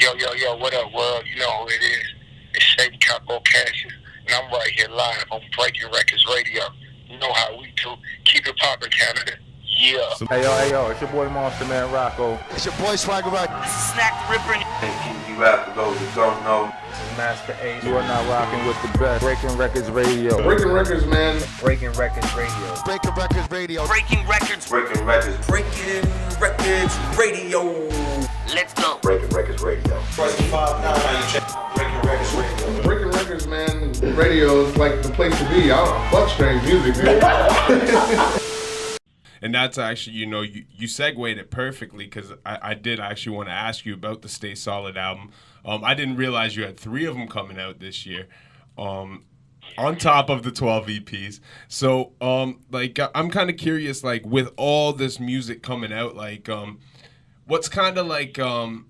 Yo, what up, world? You know who it is. It's Shady Capo Cassius, and I'm right here live on Breaking Records Radio. You know how we do. Keep it poppin', Canada. Yeah. Hey yo, it's your boy Monster Man Rocco. It's your boy Swagger Rock. This is Snack the Ripper. And you rap for those who don't know. Master Ace. You are now rocking with the best. Breaking Records Radio. Breaking Records, man. Breaking Records Radio. Breaking Records Radio. Breaking Records. Breaking Records. Breaking Records Radio. Let's go. Breaking Records Radio. Breaking Records Radio. Breaking Records, man. Radio is like the place to be. I don't fuck strange music, dude. And that's actually, you know, you segued it perfectly because I did actually want to ask you about the Stay Solid album. I didn't realize you had 3 of them coming out this year, on top of the 12 EPs. So, I'm kind of curious, like, with all this music coming out, like, what's kind of like how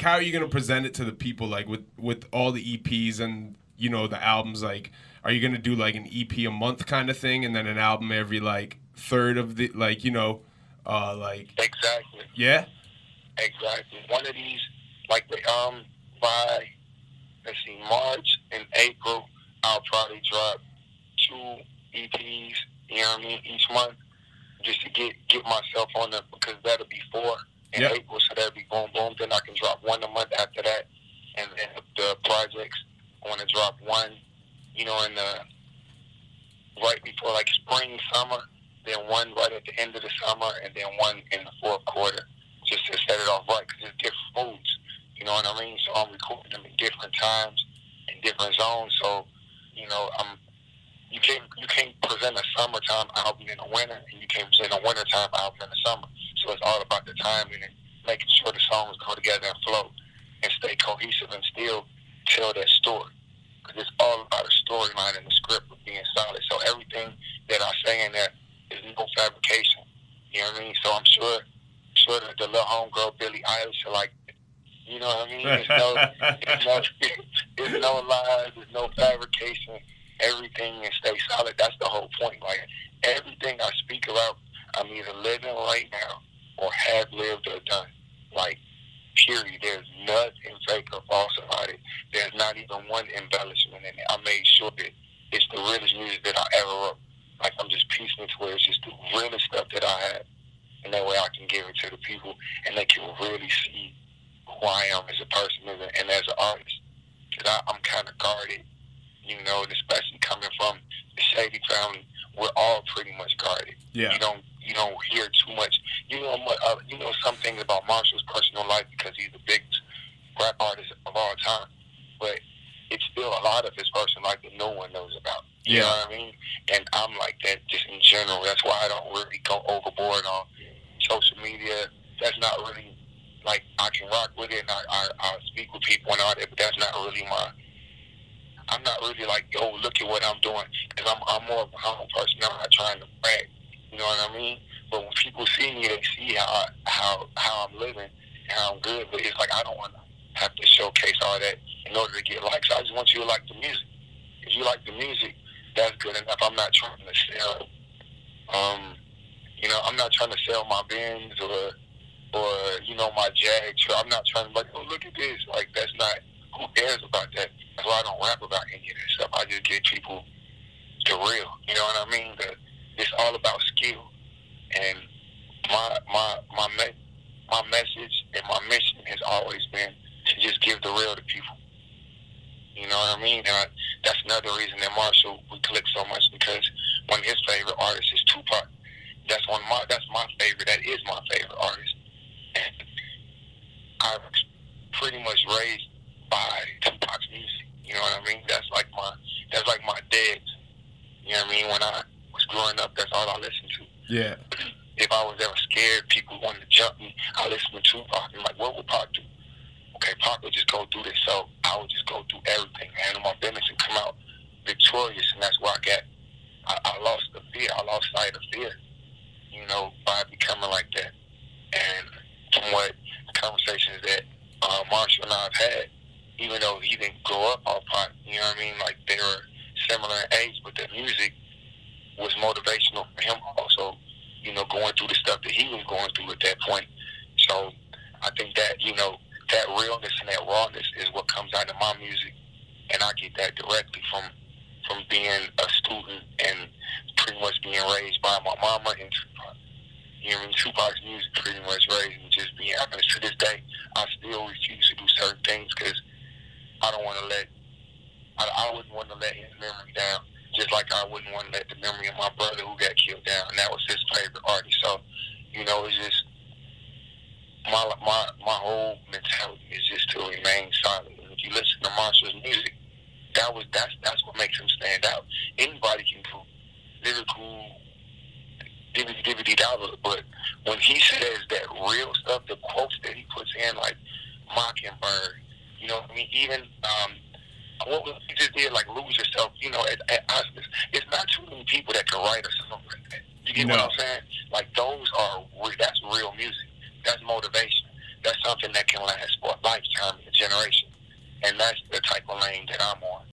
are you gonna present it to the people, like, with all the EPs and, you know, the albums, like, are you gonna do like an EP a month kind of thing, and then an album every like third of the, like, you know, like Exactly. Yeah. Exactly. One of these, like by March and April, I'll probably drop 2 EPs. You know what I mean, each month, just to get myself on them, because that'll be 4 in April, so that'll be boom boom. Then I can drop 1 a month after that, and then the projects I want to drop 1. You know, in the right before like spring, summer, then 1 right at the end of the summer, and then 1 in the 4th quarter, just to set it off right, because it's different moods. You know what I mean? So I'm recording them in different times, in different zones. So, you know, you can't present a summertime album in the winter, and you can't present a wintertime album in the summer. So it's all about the timing and making sure the songs go together and flow and stay cohesive and still tell that story. Because it's all about a storyline and the script of being solid. So everything that I say in there is no fabrication. You know what I mean? So I'm sure that the little homegirl Billie Eilish are like, you know what I mean? There's no lies, there's no fabrication. Everything and stay solid. That's the whole point. Like, everything I speak about, I'm either living right now or have lived or done. Like, period. There's nothing fake or false about it. There's not even one embellishment in it. I made sure that it's the realest music that I ever wrote. Like, I'm just piecing it to where it's just the realest stuff that I have. And that way I can give it to the people, and they can really see who I am as a person and as an artist. Because I'm kind of guarded, you know, and especially coming from the Shady family, we're all pretty much guarded. Yeah. You don't hear too much. You know some things about Marshall's personal life because he's the biggest rap artist of all time. But it's still a lot of his personal life that no one knows about. You know what I mean? And I'm like that just in general. That's why I don't really go overboard on social media. That's not really, like, I can rock with it and I speak with people and all that, but that's not really I'm not really like, yo, look at what I'm doing. Because I'm more of a humble person. I'm not trying to brag. You know what I mean? But when people see me, they see how I'm living and how I'm good. But it's like, I don't want to have to showcase all that in order to get likes. I just want you to like the music. If you like the music, that's good enough. I'm not trying to sell, I'm not trying to sell my Benz or you know, my Jag. I'm not trying to, like, oh, look at this. Like, that's not, who cares about that? That's why I don't rap about any of that stuff. I just get people the real. You know what I mean? It's all about skill. And my message and my mission has always been to just give the real to people. You know what I mean? And that's another reason that Marshall, we click so much, because one of his favorite artists is 2Pac. That's my favorite. That is my favorite artist. And I was pretty much raised by 2Pac's music. You know what I mean? That's like my dad's. You know what I mean? When I was growing up, that's all I listened to. Yeah. If I was ever scared, people wanted to jump me, I listened to 2Pac. I'm like, what would Pac do? Okay, Pac would just go through this, so I would just go through everything, handle my business, and come out victorious. And that's where I lost the fear. I lost sight of fear, you know, by becoming like that. And from what conversations that Marshall and I have had, even though he didn't grow up off Pac, you know what I mean? Like, they were similar in age, but the music was motivational for him also, you know, going through the stuff that he was going through at that point. So I that, you know, that realness and that rawness is what comes out of my music, and I get that directly from being a student and pretty much being raised by my mama and Tupac. You know what I mean? 2Pac's music pretty much raised me just being honest. To this day, I still refuse to do certain things because I don't want to I wouldn't want to let his memory down, just like I wouldn't want to let the memory of my brother who got killed down, and that was his favorite artist. So, you know, it's just my whole mentality is just to remain silent. And if you listen to Marshall's music, that's what makes him stand out. Anybody can do lyrical dibbity dollar, but when he says that real stuff, the quotes that he puts in, like Mockingbird, you know what I mean? Even what he just did, like Lose Yourself, you know, at Oscars, it's not too many people that can write a song like that. You get what I'm saying? Like, that's real music. That's motivation. That's something that can last for a lifetime, a generation. And that's the type of lane that I'm on.